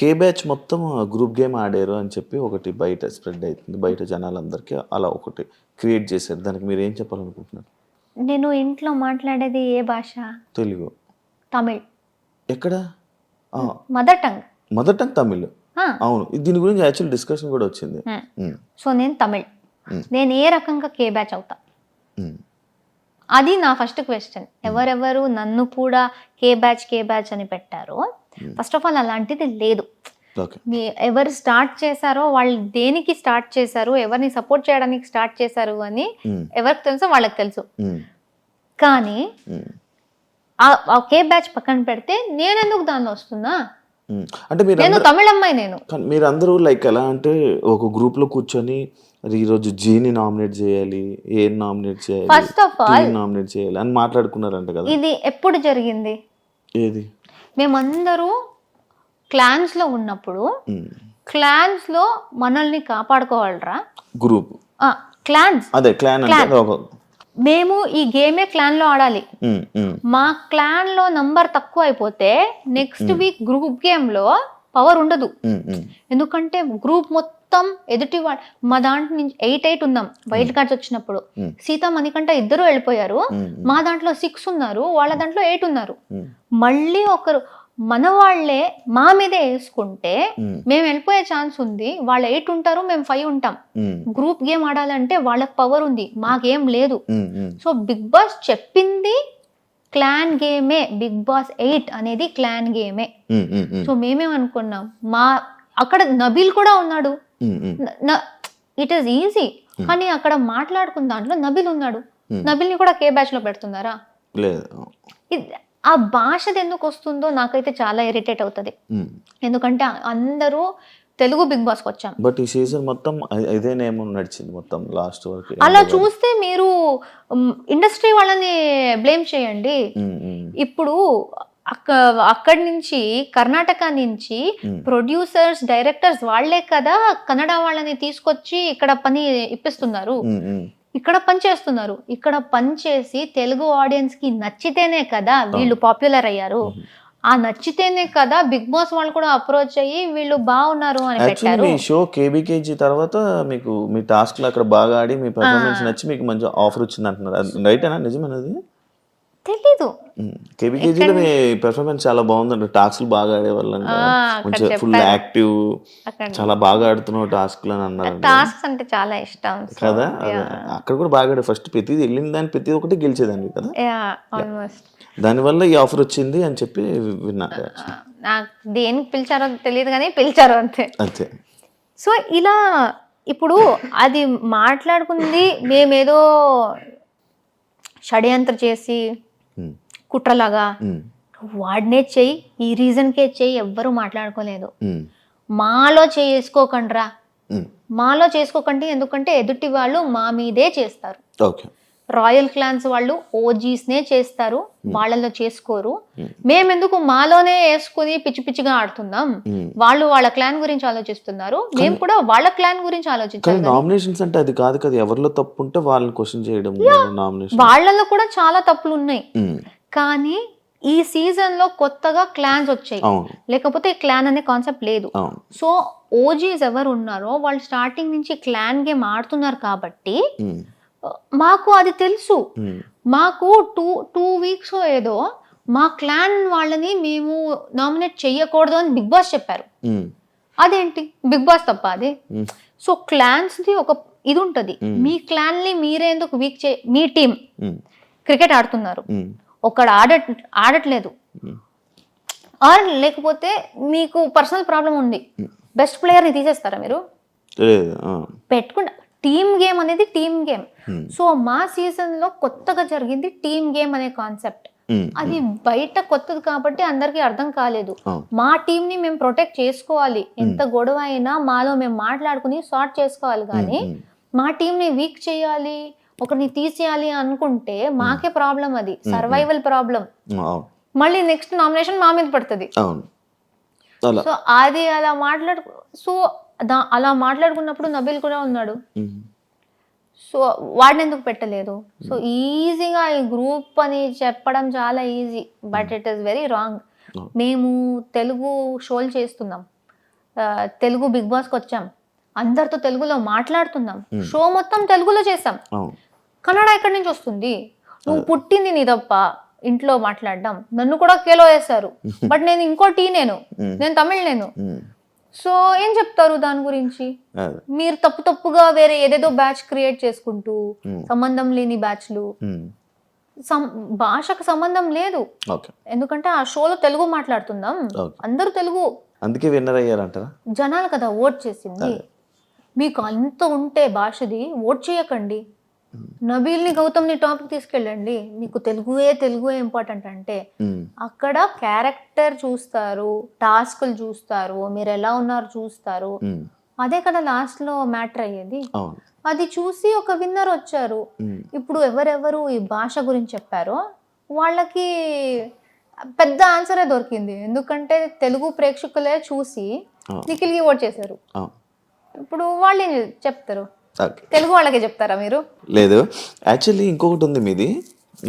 కే batch మొత్తం group game ఆడారు అని చెప్పి ఒకటి బయట స్ప్రెడ్ అవుతుంది, బయట జనాలందరికీ అలా ఒకటి క్రియేట్ చేశారు. దానికి మీరు ఏం చెప్పాలనుకుంటున్నారు? నేను ఇంట్లో మాట్లాడేది ఏ భాష? తెలుగు. తమిళ్. ఎక్కడ? Mother tongue. Mother tongue Tamil. అవును, దీని గురించి యాక్చువల్ డిస్కషన్ కూడా వచ్చింది. సో నేను తమిళ్. నేను ఏ రకంగా కే బ్యాచ్ అవుతా? అది నా ఫస్ట్ క్వశ్చన్. ఎవరెవరు నన్ను కూడా కే బ్యాచ్ అని పెట్టారో, ఫస్ట్ ఆఫ్ ఆల్ అలాంటిది లేదు. ఎవరు స్టార్ట్ చేశారో వాళ్ళు దేనికి స్టార్ట్ చేశారు, ఎవరిని సపోర్ట్ చేయడానికి స్టార్ట్ చేశారు అని ఎవరికి తెలుసో వాళ్ళకి తెలుసు. కానీ ఆ కే బ్యాచ్ పక్కన పెడితే నేను ఎందుకు దానిలో వస్తున్నా? అంటే నేను తమిళ అమ్మాయి. మీరు అందరూ లైక్ ఎలా అంటే ఒక గ్రూప్ లో కూర్చొని ఈరోజు జీని నామినేట్ చేయాలి, ఏ నామినేట్ చేయాలి, ఫస్ట్ ఆఫ్ ఆల్ నామినేట్ చేయాలి అని మాట్లాడుకున్నారంట కదా. ఇది ఎప్పుడు జరిగింది? ఏది? మేమందరూ క్లాన్స్ లో ఉన్నప్పుడు, క్లాన్స్ లో మనల్ని కాపాడుకోవాలరా గ్రూప్ క్లాన్స్. అదే క్లాన్. మేము ఈ గేమే క్లాన్ లో ఆడాలి. మా క్లాన్ లో నంబర్ తక్కువ అయిపోతే నెక్స్ట్ వీక్ గ్రూప్ గేమ్ లో పవర్ ఉండదు. ఎందుకంటే గ్రూప్ మొత్తం ఎదుటి మా దాంట్లో నుంచి 8 ఉన్నాం వైల్డ్ కార్డ్స్ వచ్చినప్పుడు. సీత మణికంఠ ఇద్దరు వెళ్ళిపోయారు. మా దాంట్లో 6 ఉన్నారు, వాళ్ళ దాంట్లో 8 ఉన్నారు. మళ్ళీ ఒకరు మన వాళ్లే మా మీదే వేసుకుంటే మేము వెళ్ళిపోయే ఛాన్స్ ఉంది. వాళ్ళు 8 ఉంటారు, మేము 5 ఉంటాం. గ్రూప్ గేమ్ ఆడాలంటే వాళ్ళకి పవర్ ఉంది, మాకేం లేదు. సో బిగ్ బాస్ చెప్పింది క్లాన్ గేమే. బిగ్ బాస్ 8 అనేది క్లాన్ గేమే. సో మేమేమనుకున్నాం, అక్కడ నబీల్ కూడా ఉన్నాడు. It is easy. కానీ అక్కడ మాట్లాడుకున్న దాంట్లో నబీల్ ఉన్నాడు. నబీల్ని కూడా కే బ్యాచ్ లో పెడుతున్నారా? ఆ భాషది ఎందుకు వస్తుందో నాకైతే చాలా ఇరిటేట్ అవుతుంది. ఎందుకంటే అందరూ తెలుగు బిగ్ బాస్కి వచ్చాం. బట్ ఈ సీజన్ మొత్తం ఇదే నేమ్ నడిచింది మొత్తం లాస్ట్ వరకు. అలా చూస్తే మీరు ఇండస్ట్రీ వాళ్ళని బ్లేమ్ చేయండి. ఇప్పుడు అక్కడి నుంచి కర్ణాటక నుంచి ప్రొడ్యూసర్స్, డైరెక్టర్స్ వాళ్లే కదా కన్నడ వాళ్ళని తీసుకొచ్చి ఇక్కడ పని ఇప్పిస్తున్నారు, ఇక్కడ పని చేస్తున్నారు. ఇక్కడ పని చేసి తెలుగు ఆడియన్స్ కి నచ్చితేనే కదా వీళ్ళు పాపులర్ అయ్యారు. ఆ నచ్చితేనే కదా బిగ్ బాస్ వాళ్ళు కూడా అప్రోచ్ అయ్యి వీళ్ళు బాగున్నారు అని పెట్టారు. మీ షో కేబీకేజీ తర్వాత మీకు మీ టాస్క్ లో అక్కడ బాగా ఆడి మీ పర్ఫార్మెన్స్ నచ్చి మీకు మంచి ఆఫర్ వచ్చింది అంటున్నారు, రైటేనా? నిజమేనది? తెలీదు. కేబీకేజీలో మీ పెర్ఫార్మెన్స్ చాలా బాగుందండి. టాస్క్లు బాగా ఆడేవాళ్ళంట, మంచిగా ఫుల్ యాక్టివ్, చాలా బాగా ఆడుతున్నావు టాస్క్లు అని అన్నారు. టాస్క్స్ అంటే చాలా ఇష్టం కదా. అక్కడ కూడా బాగా ఆడే, ఫస్ట్ ప్రతిది వెళ్ళిన దాన్ని ప్రతి ఒక్కటి గెలిచేదాన్ని కదా. దానివల్ల ఈ ఆఫర్ వచ్చింది అని చెప్పి విన్నా. నాకు దేనికి పిలిచారో తెలియదు కానీ పిలిచారు అంతే. అంతే. సో ఇలా ఇప్పుడు అది మాట్లాడుకుంది మేమేదో షడ్యంత్ర చేసి కుట్రలాగా వాడినే చెయ్యి, ఈ రీజన్కే చెయ్యి, ఎవ్వరూ మాట్లాడుకోలేదు. మాలో చేసుకోకండ్రా, మాలో చేసుకోకండి. ఎందుకంటే ఎదుటి వాళ్ళు మా మీదే చేస్తారు. రాయల్ క్లాన్స్ వాళ్ళు ఓజీస్నే చేస్తారు, వాళ్ళలో చేసుకోరు. మేమెందుకు మాలోనే వేసుకుని పిచ్చి పిచ్చిగా ఆడుతున్నాం? వాళ్ళు వాళ్ళ క్లాన్ గురించి ఆలోచిస్తున్నారు, మేము కూడా వాళ్ళ క్లాన్ గురించి ఆలోచించాలి. నామినేషన్స్ అంటే అది కాదు కదా, ఎవరిలో తప్పు ఉంటే వాళ్ళని క్వశ్చన్ చేయడం. వాళ్ళలో కూడా చాలా తప్పులు ఉన్నాయి. కానీ ఈ సీజన్ లో కొత్తగా క్లాన్స్ వచ్చాయి, లేకపోతే క్లాన్ అనే కాన్సెప్ట్ లేదు. సో ఓజీస్ ఎవరు ఉన్నారో వాళ్ళు స్టార్టింగ్ నుంచి క్లాన్ గేమ్ ఆడుతున్నారు కాబట్టి మాకు అది తెలుసు. మాకు టూ వీక్స్ ఏదో మా క్లాన్ వాళ్ళని మేము నామినేట్ చెయ్యకూడదు అని బిగ్ బాస్ చెప్పారు. అదేంటి బిగ్ బాస్ తప్ప అది? సో క్లాన్స్ ది ఒక ఇది ఉంటది. మీ క్లాన్ ని మీరే ఎందుకు వీక్ మీ టీం క్రికెట్ ఆడుతున్నారు, ఒకడు ఆడట్లేదు, ఆర్ లేకపోతే మీకు పర్సనల్ ప్రాబ్లం ఉంది, బెస్ట్ ప్లేయర్ ని తీసేస్తారా మీరు? పెట్టుకుంటా. టీమ్ గేమ్ అనేది టీమ్ గేమ్. సో మా సీజన్ లో కొత్తగా జరిగింది టీమ్ గేమ్ అనే కాన్సెప్ట్. అది బయట కొత్తది కాబట్టి అందరికి అర్థం కాలేదు. మా టీం ని మేము ప్రొటెక్ట్ చేసుకోవాలి, ఎంత గొడవ అయినా మాలో మేము మాట్లాడుకుని సార్ట్ చేసుకోవాలి. కానీ మా టీం ని వీక్ చేయాలి, ఒకరిని తీసేయాలి అనుకుంటే మాకే ప్రాబ్లం, అది సర్వైవల్ ప్రాబ్లం. మళ్ళీ నెక్స్ట్ నామినేషన్ మా మీద పడుతుంది. సో అది అలా మాట్లాడుకున్నప్పుడు నబీల్ కూడా ఉన్నాడు. సో వాడిని ఎందుకు పెట్టలేదు? సో ఈజీగా ఈ గ్రూప్ అని చెప్పడం చాలా easy, but it is very wrong. మేము తెలుగు షోలు చేస్తున్నాం, తెలుగు బిగ్ బాస్కి వచ్చాం, అందరితో తెలుగులో మాట్లాడుతున్నాం, షో మొత్తం తెలుగులో చేసాం, కన్నడ ఎక్కడి నుంచి వస్తుంది? నువ్వు పుట్టింది నీ తప్ప ఇంట్లో మాట్లాడడం, నన్ను కూడా కేలో వేశారు, బట్ నేను ఇంకో నేను తమిళ్ నేను. సో ఏం చెప్తారు దాని గురించి? మీరు తప్పుగా వేరే ఏదేదో బ్యాచ్ క్రియేట్ చేసుకుంటూ, సంబంధం లేని బ్యాచ్లు, భాషకు సంబంధం లేదు, ఎందుకంటే ఆ షోలో తెలుగు మాట్లాడుతున్నాం, అందరూ తెలుగు, అందుకే విన్నర్ అయ్యారంటారా? జనాలు కదా ఓట్ చేసింది. మీకు అంత ఉంటే భాషది ఓట్ చేయకండి, నబీల్ని గౌతమ్ని టాపిక్ తీసుకెళ్ళండి. మీకు తెలుగు ఇంపార్టెంట్ అంటే అక్కడ క్యారెక్టర్ చూస్తారు, టాస్క్లు చూస్తారు, మీరు ఎలా ఉన్నారు చూస్తారు, అదే కదా లాస్ట్ లో మ్యాటర్ అయ్యేది. అది చూసి ఒక విన్నర్ వచ్చారు. ఇప్పుడు ఎవరెవరు ఈ భాష గురించి చెప్పారో వాళ్ళకి పెద్ద ఆన్సరే దొరికింది, ఎందుకంటే తెలుగు ప్రేక్షకులే చూసి నిఖిల్కి ఓట్ చేశారు. ఇప్పుడు వాళ్ళు ఏం చెప్తారు? తెలుగు వాళ్ళకే చెప్తారా మీరు? లేదు, యాక్చువల్లీ ఇంకొకటి ఉంది మీది,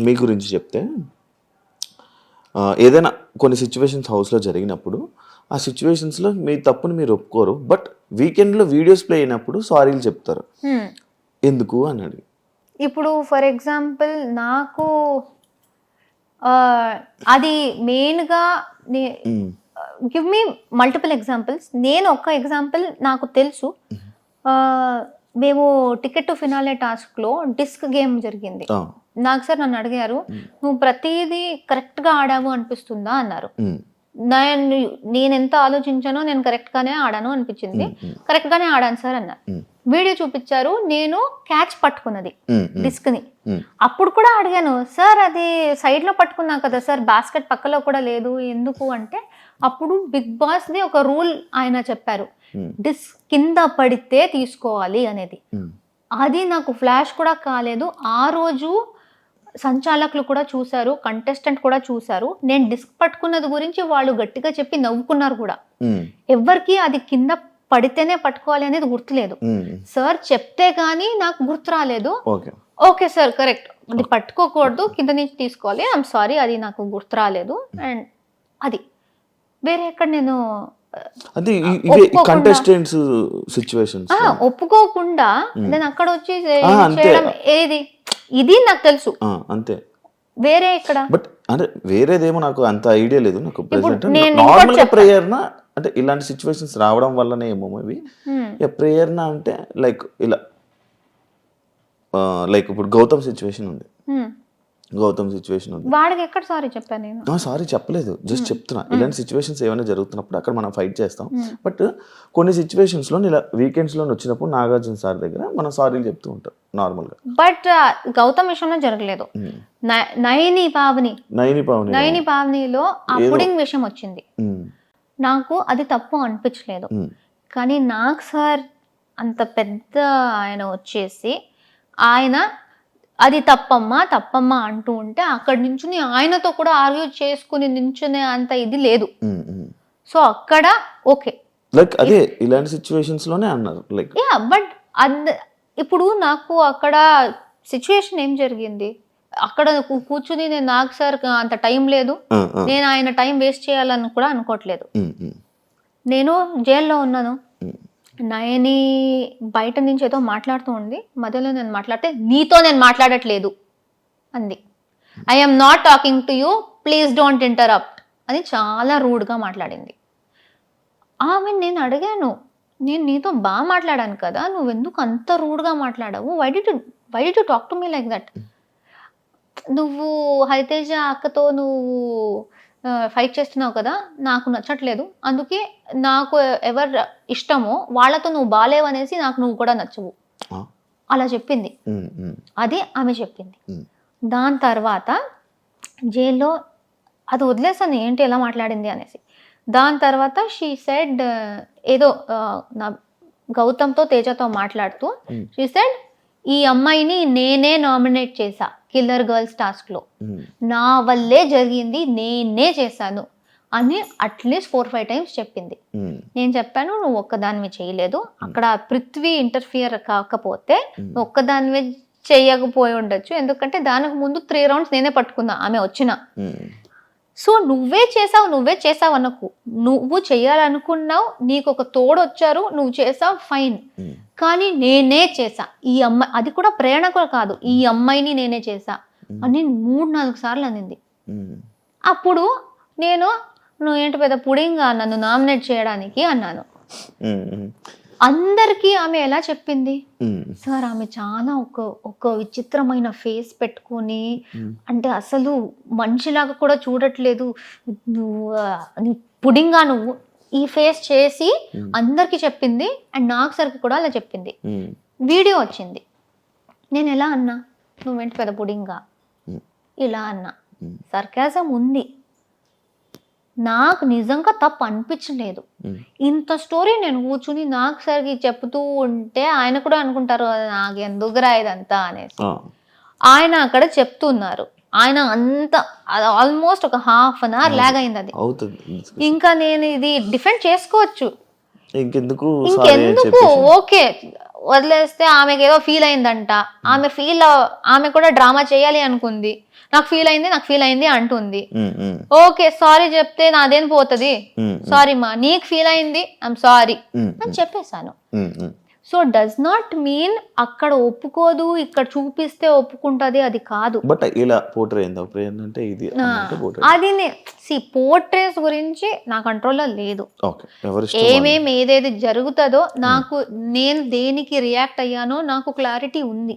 మీ గురించి చెప్తే, ఏదైనా కొన్ని సిచ్యువేషన్స్ హౌస్లో జరిగినప్పుడు ఆ సిచ్యువేషన్స్లో మీ తప్పుని మీరు ఒప్పుకోరు, బట్ వీకెండ్లో వీడియోస్ ప్లే అయినప్పుడు సారీలు చెప్తారు. ఎందుకు అని అడిగి, ఇప్పుడు ఫర్ ఎగ్జాంపుల్ నాకు అది మెయిన్గా గివ్ మీ మల్టిపుల్ ఎగ్జాంపుల్స్. నేను ఒక ఎగ్జాంపుల్ నాకు తెలుసు. మేము టికెట్ టు ఫినాలే టాస్క్లో డిస్క్ గేమ్ జరిగింది. నాకు సార్ నన్ను అడిగారు, నువ్వు ప్రతిదీ కరెక్ట్గా ఆడావు అనిపిస్తుందా అన్నారు. నేను ఎంత ఆలోచించానో నేను కరెక్ట్గానే ఆడాను అనిపించింది. కరెక్ట్గానే ఆడాను సార్ అన్నారు. వీడియో చూపించారు, నేను క్యాచ్ పట్టుకున్నది డిస్క్ని. అప్పుడు కూడా అడిగాను, సార్ అది సైడ్లో పట్టుకున్నా కదా సార్, బాస్కెట్ పక్కలో కూడా లేదు ఎందుకు అంటే, అప్పుడు బిగ్ బాస్ది ఒక రూల్ ఆయన చెప్పారు, డిస్క్ కింద పడితే తీసుకోవాలి అనేది. అది నాకు ఫ్లాష్ కూడా కాలేదు. ఆ రోజు సంచాలకులు కూడా చూశారు, కంటెస్టెంట్ కూడా చూశారు. నేను డిస్క్ పట్టుకున్నది గురించి వాళ్ళు గట్టిగా చెప్పి నవ్వుకున్నారు కూడా. ఎవరికి అది కింద పడితేనే పట్టుకోవాలి అనేది గుర్తులేదు. సార్ చెప్తే గానీ నాకు గుర్తు రాలేదు. ఓకే సార్ కరెక్ట్, అది పట్టుకోకూడదు, కింద నుంచి తీసుకోవాలి, ఐఎమ్ సారీ, అది నాకు గుర్తు రాలేదు. అండ్ అది వేరే ఎక్కడ నేను ఒప్పుకోకుండా నేను అక్కడ వచ్చి చేయడం ఏది, ఇది నాకు తెలుసు అంతే. వేరే ఎక్కడ బట్ అంటే వేరేదేమో నాకు అంత ఐడియా లేదు. నాకు నార్మల్ గా ప్రేయర్ నా అంటే ఇలాంటి సిచ్యువేషన్స్ రావడం వల్లనే ఏమో మేబీ ప్రేయర్ నా అంటే లైక్ ఇలా లైక్ ఇప్పుడు గౌతమ్ సిచ్యువేషన్ ఉంది, గౌతమ్ సిచ్యువేషన్ ఉంది, వాడికి ఎక్కడ సారీ చెప్పాను నేను? సారీ చెప్పలేదు, జస్ట్ చెప్తున్నా. ఇలాంటి సిచ్యువేషన్స్ ఏమైనా జరుగుతున్నప్పుడు అక్కడ మనం ఫైట్ చేస్తాం. బట్ కొన్ని సిచ్యువేషన్స్ లో ఇలా వీకెండ్స్ లో వచ్చినప్పుడు నాగార్జున సార్ దగ్గర మనం సారీలు చెప్తూ ఉంటాం నార్మల్ గా. బట్ గౌతమ్ విషయంలో జరగలేదు. నయని పావనిలో ఆ పుడింగ్ విషయం వచ్చింది. నాకు అది తప్పు అనిపించలేదు, కానీ నాకు సార్ అంత పెద్ద ఆయన వచ్చేసి ఆయన అది తప్పమ్మా అంటూ ఉంటే అక్కడి నుంచి ఆయనతో కూడా ఆర్గ్యూ చేసుకుని నించునే అంత ఇది లేదు. సో అక్కడ ఓకే, లైక్ అదే ఇలాంటి సిచ్యువేషన్స్ లోనే అన్నారు లైక్ యా. బట్ ఇప్పుడు నాకు అక్కడ సిచ్యువేషన్ ఏం జరిగింది, అక్కడ కూర్చుని నేను నాకు సార్ అంత టైం లేదు, నేను ఆయన టైం వేస్ట్ చేయాలని కూడా అనుకోవట్లేదు. నేను జైల్లో ఉన్నాను, నయని బయట నుంచి ఏదో మాట్లాడుతూ ఉంది, మధ్యలో నేను మాట్లాడితే నీతో నేను మాట్లాడట్లేదు అంది. I'm not talking to you, please don't interrupt అని చాలా రూడ్గా మాట్లాడింది. ఆమె నేను అడిగాను, నేను నీతో బాగా మాట్లాడాను కదా, నువ్వెందుకు అంత రూడ్గా మాట్లాడావు, why do you talk to me like that, నువ్వు హరితేజ అక్కతో నువ్వు ఫైట్ చేస్తున్నావు కదా, నాకు నచ్చట్లేదు, అందుకే నాకు ఎవరు ఇష్టమో వాళ్ళతో నువ్వు బాలేవనేసి నాకు నువ్వు కూడా నచ్చవు అలా చెప్పింది. అది ఆమె చెప్పింది. దాని తర్వాత జైల్లో అది వదిలేసాను ఏంటి ఎలా మాట్లాడింది అనేసి. దాని తర్వాత షీ సెడ్ ఏదో నా గౌతమ్తో తేజతో మాట్లాడుతూ షీ సెడ్, ఈ అమ్మాయిని నేనే నామినేట్ చేశా కిల్లర్ గర్ల్స్ టాస్క్ లో, నా వల్లే జరిగింది, నేనే చేశాను అని అట్లీస్ట్ 4-5 times చెప్పింది. నేను చెప్పాను, నువ్వు ఒక్కదానివి చేయలేదు, అక్కడ పృథ్వీ ఇంటర్ఫియర్ కాకపోతే ఒక్కదానివే చెయ్యకపోయి ఉండొచ్చు, ఎందుకంటే దానికి ముందు 3 rounds నేనే పట్టుకున్నా ఆమె వచ్చిన. సో నువ్వే చేసావు అనకు, నువ్వు చేయాలనుకున్నావు, నీకు ఒక తోడు వచ్చారు, నువ్వు చేసావు, ఫైన్. కానీ నేనే చేసా ఈ అమ్మాయి, అది కూడా ప్రేరణ కూడా కాదు, ఈ అమ్మాయిని నేనే చేసా అని 3-4 సార్లు అనింది. అప్పుడు నేను నువ్వేంటి పెద్ద పుడింగా నన్ను నామినేట్ చేయడానికి అన్నాను. అందరికీ ఆమె ఎలా చెప్పింది, సార్ ఆమె చాలా ఒక విచిత్రమైన ఫేస్ పెట్టుకొని, అంటే అసలు మనిషిలాగా కూడా చూడట్లేదు, నువ్వు పుడింగా నువ్వు ఈ ఫేస్ చేసి అందరికి చెప్పింది. అండ్ నాకు సరికి కూడా అలా చెప్పింది. వీడియో వచ్చింది, నేను ఎలా అన్నా, నువ్వేంటి పెద్ద పుడింగా ఇలా అన్నా. సర్కాజం ఉంది, నాకు నిజంగా తప్పు అనిపించలేదు. ఇంత స్టోరీ నేను కూర్చుని నాకు సరికి చెప్తూ ఉంటే ఆయన కూడా అనుకుంటారు నాకు ఎందుకురా ఇదంతా అనేసి. ఆయన అక్కడ చెప్తున్నారు, ఆయన అంత ఆల్మోస్ట్ ఒక ½ an hour లాగ్ అయింది అది. ఇంకా నేను ఇది డిఫెండ్ చేసుకోవచ్చు, ఇంకెందుకు ఓకే వదిలేస్తే. ఆమెకి ఏదో ఫీల్ అయిందంట, ఆమె కూడా డ్రామా చేయాలి అనుకుంది, నాకు ఫీల్ అయింది అంటుంది. ఓకే సారీ చెప్తే నాదేం పోతుంది, సారీ మా నీకు ఫీల్ అయింది, ఐఎమ్ సారీ అని చెప్పేశాను. సో డస్ నాట్ మీన్ అక్కడ ఒప్పుకోదు, ఇక్కడ చూపిస్తే ఒప్పుకుంటది, అది కాదు. బట్ ఇలా పోర్ట్రే అంటే ఇది అది పోర్ట్రేస్ గురించి నా కంట్రోల్లో లేదు. ఏదేది జరుగుతుందో నాకు, నేను దేనికి రియాక్ట్ అయ్యానో నాకు క్లారిటీ ఉంది.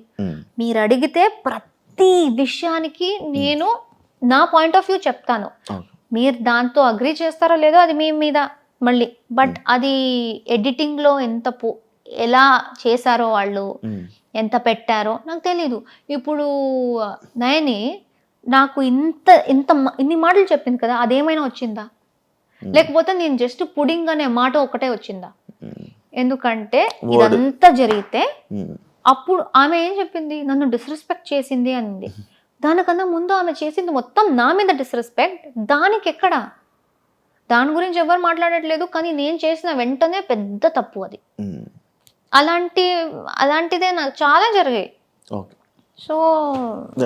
మీరు అడిగితే ప్రతి విషయానికి నేను నా పాయింట్ ఆఫ్ వ్యూ చెప్తాను. మీరు దాంతో అగ్రీ చేస్తారో లేదో అది మీ మీద మళ్ళీ. బట్ అది ఎడిటింగ్ లో ఎలా చేశారో వాళ్ళు, ఎంత పెట్టారో నాకు తెలీదు. ఇప్పుడు నయని నాకు ఇన్ని మాటలు చెప్పింది కదా, అదేమైనా వచ్చిందా? లేకపోతే నేను జస్ట్ పుడింగ్ అనే మాట ఒకటే వచ్చిందా? ఎందుకంటే ఇదంతా జరిగితే అప్పుడు ఆమె ఏం చెప్పింది, నన్ను డిస్రెస్పెక్ట్ చేసింది అనింది. దానికన్నా ముందు ఆమె చేసింది మొత్తం నా మీద డిస్రెస్పెక్ట్. దానికి ఎక్కడ, దాని గురించి ఎవరు మాట్లాడట్లేదు, కానీ నేను చేసిన వెంటనే పెద్ద తప్పు అది. అలాంటిదే నాకు చాలా జరిగాయి. సో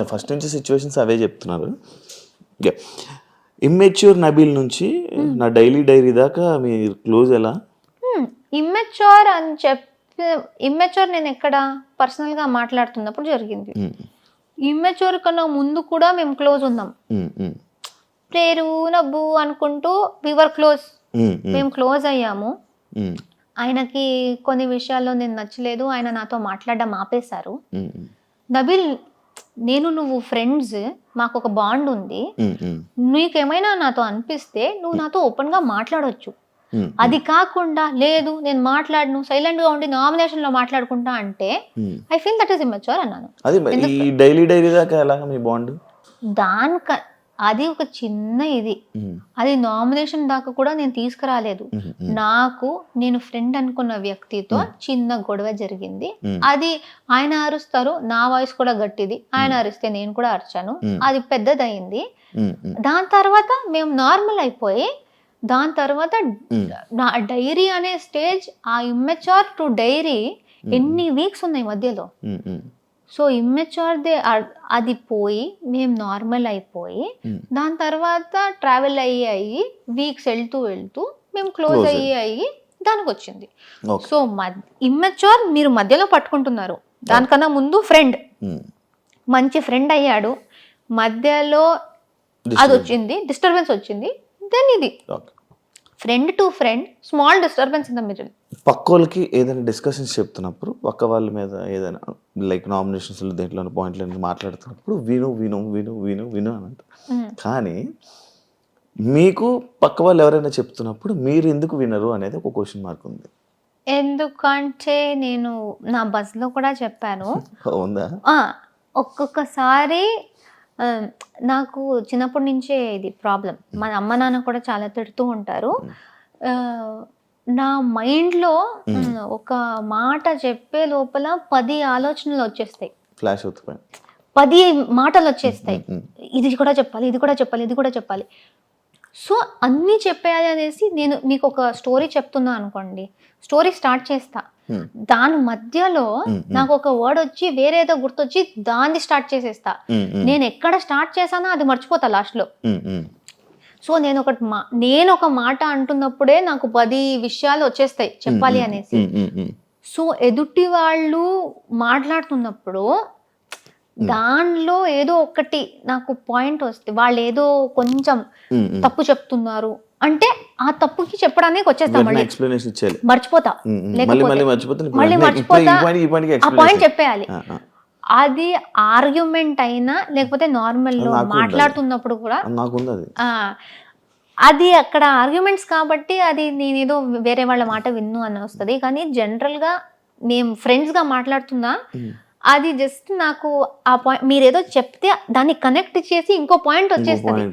ఫస్ట్ నుంచి సిచ్యువేషన్స్ అవే చెప్తున్నారు. ఇమ్మెచ్యూర్ నబీల్ నుంచి నా డైరీ దాకా మీ క్లోజ్ ఎలా? ఇమ్మెచ్యూర్ అని ఇమ్మెచ్యూర్ నేను ఎక్కడ పర్సనల్ గా మాట్లాడుతున్నప్పుడు జరిగింది. ఇమ్మెచ్యూర్ కన్నా ముందు కూడా మేము క్లోజ్ ఉన్నాం. పేరు నవ్వు అనుకుంటూ వివర్ క్లోజ్, మేము క్లోజ్ అయ్యాము. ఆయనకి కొన్ని విషయాల్లో నేను నచ్చలేదు, ఆయన నాతో మాట్లాడడం ఆపేశారు. నబీల్, నువ్వు ఫ్రెండ్స్, మాకు ఒక బాండ్ ఉంది, నీకేమైనా నాతో అనిపిస్తే నువ్వు నాతో ఓపెన్ గా మాట్లాడొచ్చు. అది కాకుండా లేదు నేను మాట్లాడను, సైలెంట్ గా ఉండి నామినేషన్ లో మాట్లాడుకుంటా అంటే I feel that is immature అన్నాను. అది ఒక చిన్న ఇది, అది నామినేషన్ దాకా కూడా నేను తీసుకురాలేదు. నేను ఫ్రెండ్ అనుకున్న వ్యక్తితో చిన్న గొడవ జరిగింది. అది ఆయన అరుస్తారు, నా వాయిస్ కూడా గట్టిది, ఆయన అరిస్తే నేను కూడా అరిచాను, అది పెద్దదయింది. దాని తర్వాత మేము నార్మల్ అయిపోయి, దాని తర్వాత నా డైరీ అనే స్టేజ్, ఆ ఇమ్మెచ్యూర్ టు డైరీ ఎన్ని వీక్స్ ఉన్నాయి మధ్యలో. సో ఇమ్మెచ్యూర్దే అది పోయి మేము నార్మల్ అయిపోయి, దాని తర్వాత ట్రావెల్ అయ్యి వీక్స్ వెళ్తూ మేము క్లోజ్ అయ్యి దానికి వచ్చింది. సో ఇమ్మెచ్యూర్ మీరు మధ్యలో పట్టుకుంటున్నారు. దానికన్నా ముందు ఫ్రెండ్, మంచి ఫ్రెండ్ అయ్యాడు, మధ్యలో అది వచ్చింది, డిస్టర్బెన్స్ వచ్చింది. దెన్ ఇది friend to friend, small disturbance in the middle. పక్కోళ్ళకి ఏదైనా డిస్కషన్స్ చెప్తున్నప్పుడు, పక్క వాళ్ళ మీద ఏదైనా లైక్ నామినేషన్స్ దేంట్లో పాయింట్లు మాట్లాడుతున్నప్పుడు విను విను విను విను విను అని అంటారు. కానీ మీకు పక్క వాళ్ళు ఎవరైనా చెప్తున్నప్పుడు మీరు ఎందుకు వినరు అనేది ఒక క్వశ్చన్ మార్క్ ఉంది. ఎందుకంటే నేను నా బస్లో కూడా చెప్పాను. ఉందా? ఒక్కొక్కసారి నాకు చిన్నప్పటి నుంచే ఇది ప్రాబ్లం. మా అమ్మ నాన్న కూడా చాలా తిడుతూ ఉంటారు. నా మైండ్లో ఒక మాట చెప్పే లోపల 10 ఆలోచనలు వచ్చేస్తాయి, ఫ్లాష్ అవుతాయి, 10 మాటలు వచ్చేస్తాయి. ఇది కూడా చెప్పాలి, ఇది కూడా చెప్పాలి, ఇది కూడా చెప్పాలి. సో అన్నీ చెప్పేయాలి అనేసి నేను మీకు ఒక స్టోరీ చెప్తున్నా అనుకోండి, స్టోరీ స్టార్ట్ చేస్తా, దాని మధ్యలో నాకు ఒక వర్డ్ వచ్చి వేరేదో గుర్తొచ్చి దాన్ని స్టార్ట్ చేసేస్తా. నేను ఎక్కడ స్టార్ట్ చేశానో అది మర్చిపోతా లాస్ట్ లో. సో నేను ఒక మాట అంటున్నప్పుడే నాకు 10 విషయాలు వచ్చేస్తాయి చెప్పాలి అనేసి. సో ఎదుటి వాళ్ళు మాట్లాడుతున్నప్పుడు దానిలో ఏదో ఒకటి నాకు పాయింట్ వస్తే వాళ్ళు ఏదో కొంచెం తప్పు చెప్తున్నారు అంటే ఆ తప్పుకి చెప్పడానికి వచ్చేస్తా, మర్చిపోతా, మళ్ళీ మర్చిపోతా, ఆ పాయింట్ చెప్పేయాలి. అది ఆర్గ్యుమెంట్ అయినా లేకపోతే నార్మల్ లో మాట్లాడుతున్నప్పుడు కూడా అది అక్కడ ఆర్గ్యుమెంట్స్ కాబట్టి అది నేనేదో వేరే వాళ్ళ మాట విన్ను అని వస్తుంది. కానీ జనరల్ గా మేము ఫ్రెండ్స్ గా మాట్లాడుతున్నా అది జస్ట్ నాకు ఆ పాయింట్ మీరేదో చెప్తే దాన్ని కనెక్ట్ చేసి ఇంకో పాయింట్ వచ్చేస్తుంది,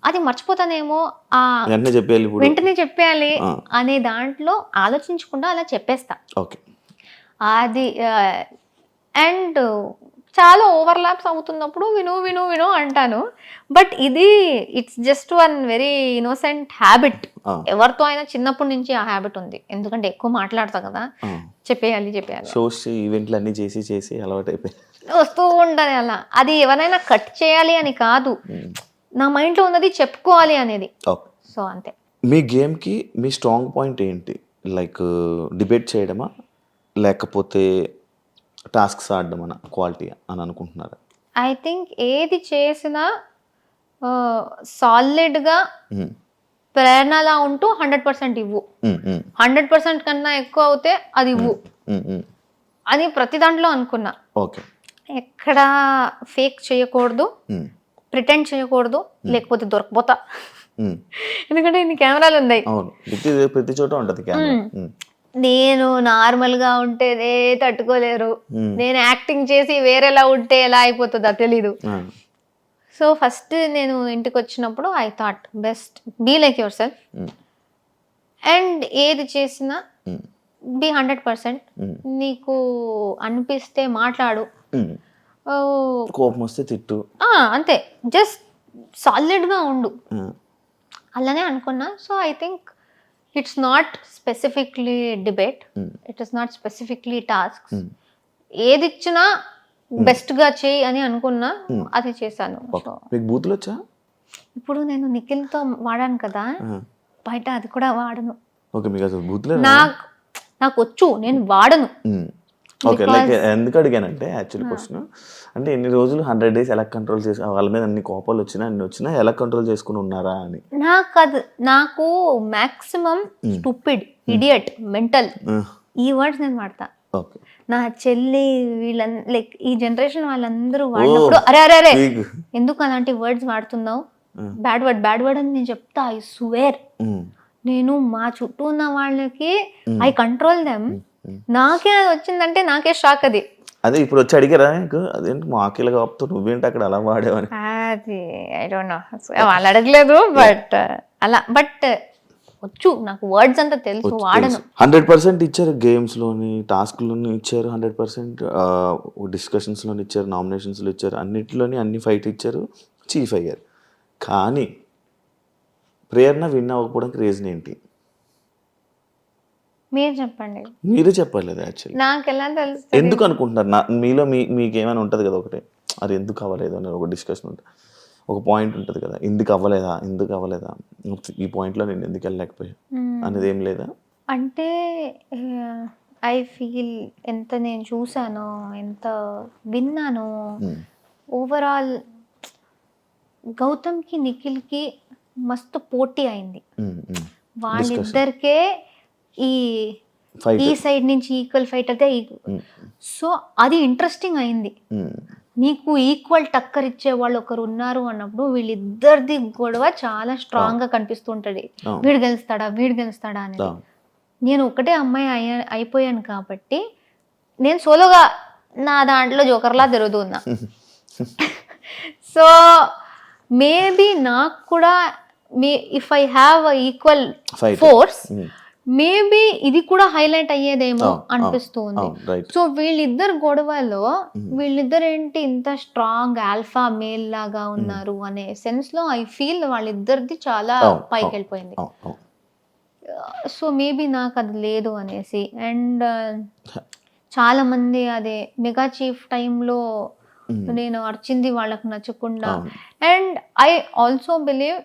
అది మర్చిపోతానేమో వెంటనే చెప్పేయాలి అనే దాంట్లో ఆలోచించకుండా అలా చెప్పేస్తా. అది అండ్ చాలా ఓవర్లాప్స్ అవుతున్నప్పుడు విను విను విను అంటాను. బట్ ఇది it's just one very innocent habit. ఎవరితో అయినా చిన్నప్పటి నుంచి ఆ హ్యాబిట్ ఉంది, ఎందుకంటే ఎక్కువ మాట్లాడతా కదా, చెప్పేయాలి ఈవెంట్లు అన్ని చేసి చేసి అలవాటు అయిపోయి వస్తూ ఉండాలి అలా. అది ఎవరైనా కట్ చేయాలి అని కాదు, నా మైండ్లో ఉన్నది చెప్పుకోవాలి అనేది. సో అంతే. మీ గేమ్కి మీ స్ట్రాంగ్ పాయింట్ ఏంటి? లైక్ డిబేట్ చేయడమా లేకపోతే టాస్క్స్ ఆడడం అన్న క్వాలిటీ అని అనుకుంటున్నారా? ఐ థింక్ ఏది చేసినా సాలిడ్గా ప్రేరణలా ఉంటూ 100% ఇవ్వు. 100% కన్నా ఎక్కువ అవుతే అది ఇవ్వు అని ప్రతి దాంట్లో అనుకున్నా. ఎక్కడ ఫేక్ చేయకూడదు, ప్రిటెండ్ చేయకూడదు, లేకపోతే దొరకపోతా. ఎందుకంటే ఇన్ని కెమెరాలు ఉన్నాయి, ప్రతి చోట ఉంటుంది. నేను నార్మల్ గా ఉంటేనే తట్టుకోలేరు, నేను యాక్టింగ్ చేసి వేరేలా ఉంటే ఎలా అయిపోతుందో తెలీదు. సో ఫస్ట్ నేను ఇంటికి వచ్చినప్పుడు I thought best be like yourself and ఏది చేసినా బీ 100%. నీకు అనిపిస్తే మాట్లాడు, కోపం వస్తే తిట్టు, అంతే, జస్ట్ సాలిడ్ గా ఉండు, అలానే అనుకున్నా. So I think it's not specifically debate, it is not specifically tasks. ఏది ఇచ్చినా బెస్ట్ గా చేయి అని అనుకున్నా, అది చేశాను. మీకు బూతులు వచ్చా? ఇప్పుడు నేను నిఖిల్తో వాడాను కదా, బయట అది కూడా వాడను. నాకు వచ్చు, నేను వాడను. ఎందుకు అడిగానంటే యాక్చువల్ క్వశ్చన్ అంటే ఎన్ని రోజులు 100 days ఎలా కంట్రోల్ చేసి వాళ్ళ మీద అన్ని కోపాలు వచ్చినా అన్ని వచ్చినా ఎలా కంట్రోల్ చేసుకుని ఉన్నారా అని. నాకు మాక్సిమం స్టూపిడ్, ఇడియట్, మెంటల్ ఈ వర్డ్స్ నేను వాడతా. నా చెల్లి లైక్ ఈ జనరేషన్ వాళ్ళందరూ వాడినప్పుడు అరే అరే అరే ఎందుకు అలాంటి వర్డ్స్ వాడుతున్నావు, బ్యాడ్ వర్డ్ అని నేను చెప్తా. ఐ స్వేర్ నేను మా చుట్టూ ఉన్న వాళ్ళకి ఐ కంట్రోల్ దెమ్. నాకే అది వచ్చిందంటే నాకే షాక్. అదే ఇప్పుడు వచ్చి అడిగారా అదేంటి మాకిలా కాపుతూ నువ్వేంటి అక్కడ అలా వాడేవని? అది ఐ డోంట్ నో, వాళ్ళు అడగలేదు. బట్ అలా బట్ వచ్చు, నాకు వర్డ్స్ అంతా తెలుసు, వాడను. 100% ఇచ్చారు గేమ్స్ లోని, టాస్క్ లోని ఇచ్చారు 100%, డిస్కషన్స్ లోని ఇచ్చారు, నామినేషన్స్ లో ఇచ్చారు, అన్నిటిలోని అన్ని ఫైట్ ఇచ్చారు, చీఫ్ అయ్యారు. కానీ ప్రేరణ విన్ అవ్వకపోవడానికి రీజన్ ఏంటి? మీరు చెప్పండి. మీరే చెప్పాలి. యాక్చువల్లీ నాకు ఎలా తెలుసు, ఎందుకు అనుకుంటున్నారు? మీలో మీకు ఏమైనా ఉంటుంది కదా ఒకటే, అది ఎందుకు అవ్వలేదు అనేది ఒక డిస్కషన్ ఉంటుంది, ఒక పాయింట్ ఉంటుంది కదా, ఎందుకు అవ్వలేదా ఈ పాయింట్లో నేను ఎందుకు వెళ్ళలేకపోయా అనేది ఏం లేదా? అంటే ఐ ఫీల్ ఎంత నేను చూసానో, ఎంత విన్నానో, ఓవరాల్ గౌతమ్కి నిఖిల్కి మస్తు పోటీ అయింది. వాళ్ళిద్దరికే ఈ సైడ్ నుంచి ఈక్వల్ ఫైట్ అయితే, సో అది ఇంట్రెస్టింగ్ అయింది. నీకు ఈక్వల్ టక్కర్ ఇచ్చే వాళ్ళు ఒకరు ఉన్నారు అన్నప్పుడు వీళ్ళిద్దరిది గొడవ చాలా స్ట్రాంగ్ గా కనిపిస్తుంటది. వీడు గెలుస్తాడా అనేది. నేను ఒకటే అమ్మాయి అయిపోయాను కాబట్టి నేను సోలోగా నా దాంట్లో జోకర్లా తిరుగుతున్నా. సో మేబీ నాకు కూడా if I have equal force maybe ఇది కూడా హైలైట్ అయ్యేదేమో అనిపిస్తుంది. సో వీళ్ళిద్దరు గొడవలో వీళ్ళిద్దరు ఏంటి ఇంత స్ట్రాంగ్ ఆల్ఫా మేల్ లాగా ఉన్నారు అనే సెన్స్ లో ఐ ఫీల్ వాళ్ళిద్దరిది చాలా పైకి వెళ్ళిపోయింది. సో మేబీ నాకు అది లేదు అనేసి. అండ్ చాలా మంది అదే మెగా చీఫ్ టైంలో నేను అర్చింది వాళ్ళకు నచ్చకుండా. అండ్ ఐ ఆల్సో బిలీవ్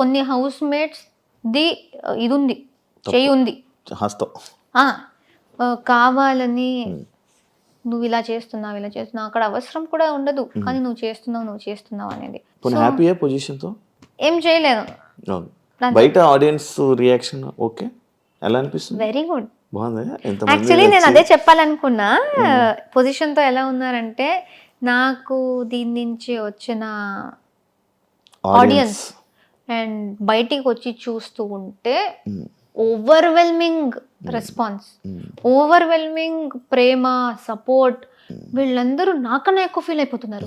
కొన్ని హౌస్ మేట్స్ ది ఇది ఉంది, చెయ్యి ఉంది, హస్తం. కావాలని నువ్వు ఇలా చేస్తున్నావు అక్కడ అవసరం కూడా ఉండదు, కానీ నువ్వు చేస్తున్నావు అనేది. హ్యాపీయా పొజిషన్తో? ఏం చేయలేదు. బయట ఆడియన్స్ రియాక్షన్ ఓకే, ఎలా అనిపిస్తుంది? వెరీ గుడ్, బాగుంది. యాక్చువల్లీ నేను అదే చెప్పాలనుకున్నా. పొజిషన్తో ఎలా ఉన్నారంటే, నాకు దీని నుంచి వచ్చిన ఆడియన్స్ అండ్ బయటికి వచ్చి చూస్తూ ఉంటే ఓవర్వెల్మింగ్ రెస్పాన్స్, ఓవర్వెల్మింగ్ ప్రేమ, సపోర్ట్. వీళ్ళందరూ నాకన్నా ఎక్కువ ఫీల్ అయిపోతున్నారు.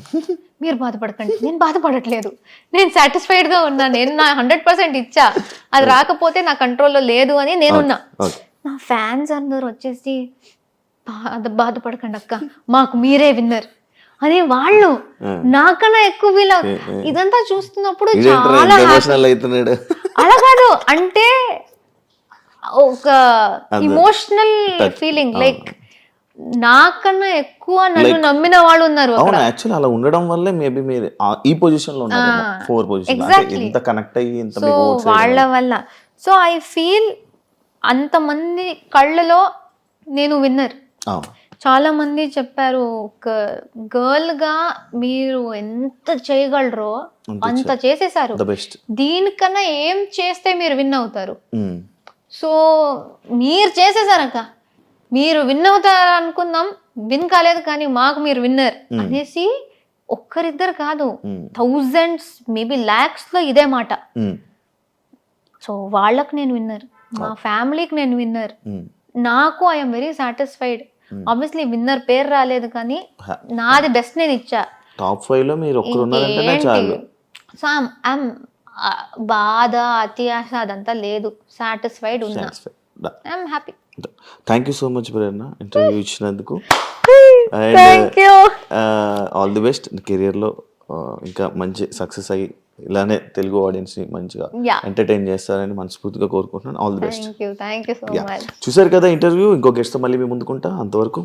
మీరు బాధపడకండి, నేను బాధపడట్లేదు, నేను సాటిస్ఫైడ్గా ఉన్నా, నేను నా 100% ఇచ్చా, అది రాకపోతే నా కంట్రోల్లో లేదు అని నేనున్నా. నా ఫ్యాన్స్ అందరూ వచ్చేసి బాధపడకండి అక్క, మాకు మీరే విన్నర్ అని వాళ్ళు నాకన్నా ఎక్కువ ఫీల్ అవుతుంది. ఇదంతా చూస్తున్నప్పుడు చాలా అలా కాదు అంటే ఒక ఇమోషనల్ ఫీలింగ్, లైక్ నాకన్నా ఎక్కువ నన్ను నమ్మిన వాళ్ళు ఉన్నారు. యాక్చువల్లీ అలా ఉండడం వల్లే మేబీ మీరు ఈ పొజిషన్ లో ఉన్నారు, 4 పొజిషన్ ఇంత కనెక్ట్ అయ్యి ఇంత సో వాళ్ళ వల్ల. సో ఐ ఫీల్ అంతమంది కళ్ళలో నేను విన్నర్. చాలా మంది చెప్పారు, ఒక గర్ల్ గా మీరు ఎంత చేయగలరో అంత చేసేసారు, దీనికన్నా ఏం చేస్తే మీరు విన్ అవుతారు. సో మీరు చేసేసారక్క, మీరు విన్ అవుతారు అనుకుందాం, విన్ కాలేదు కానీ మాకు మీరు విన్నర్ అనేసి ఒక్కరిద్దరు కాదు, థౌజండ్స్ మేబీ లాక్స్ లో ఇదే మాట. సో వాళ్ళకు నేను విన్నర్, మా ఫ్యామిలీకి నేను విన్నర్, నాకు I'm very satisfied. Obviously winner పేరు రాలేదు కానీ నాది బెస్ట్ నేను ఇచ్చా. టాప్ 5 లో మీరు ఒక్కరు ఉన్నారంటేనే చాలు. సో ఐఎమ్ బాధ, అత్యాశ అదంతా లేదు, సాటిస్ఫైడ్ ఉన్నా, I'm happy. Thank you so much Prerana, interview ఇచ్చినందుకు. ఆల్ ది బెస్ట్ కెరియర్లో, ఇంకా మంచి సక్సెస్ అయ్యి ఇలానే తెలుగు ఆడియన్స్ ని మంచిగా ఎంటర్టైన్ చేస్తారని మనస్ఫూర్తిగా కోరుకుంటున్నాను. All the best. Thank you so much. చూసారు కదా ఇంటర్వ్యూ, ఇంకో గెస్ట్ తో మళ్ళీ మీ ముందుకుంటా. అంతవరకు